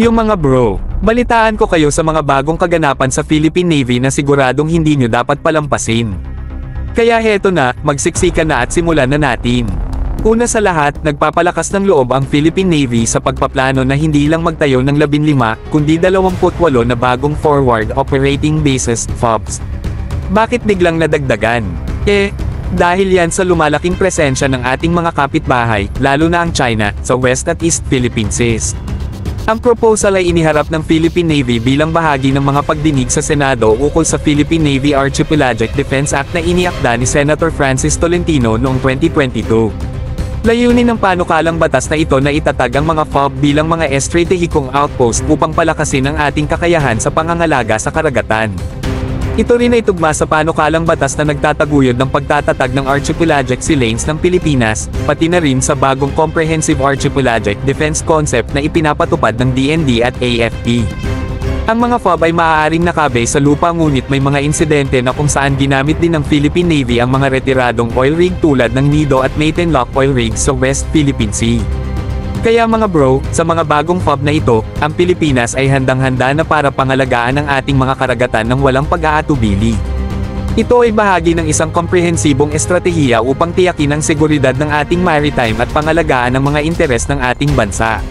Yung mga bro, balitaan ko kayo sa mga bagong kaganapan sa Philippine Navy na siguradong hindi nyo dapat palampasin. Kaya heto na, magsiksikan na at simulan na natin. Una sa lahat, nagpapalakas ng loob ang Philippine Navy sa pagpaplano na hindi lang magtayo ng 15, kundi 28 na bagong Forward Operating Bases, FOBs. Bakit biglang nadagdagan? Dahil yan sa lumalaking presensya ng ating mga kapitbahay, lalo na ang China, sa West at East Philippine Seas. Ang proposal ay iniharap ng Philippine Navy bilang bahagi ng mga pagdinig sa Senado ukol sa Philippine Navy Archipelagic Defense Act na iniakda ni Senator Francis Tolentino noong 2022. Layunin ng panukalang batas na ito na itatag ang mga FOB bilang mga estratehikong outpost upang palakasin ang ating kakayahan sa pangangalaga sa karagatan. Ito rin ay tugma sa panukalang batas na nagtataguyod ng pagtatatag ng Archipelagic Sea Lanes ng Pilipinas, pati na rin sa bagong Comprehensive Archipelagic Defense Concept na ipinapatupad ng DND at AFP. Ang mga FOB ay maaaring nakabase sa lupa ngunit may mga insidente na kung saan ginamit din ng Philippine Navy ang mga retiradong oil rig tulad ng Nido at Maitenlock oil rigs sa West Philippine Sea. Kaya mga bro, sa mga bagong FOB na ito, ang Pilipinas ay handang-handa na para pangalagaan ang ating mga karagatan ng walang pag-aatubili. Ito ay bahagi ng isang komprehensibong estratehiya upang tiyakin ang seguridad ng ating maritime at pangalagaan ang mga interes ng ating bansa.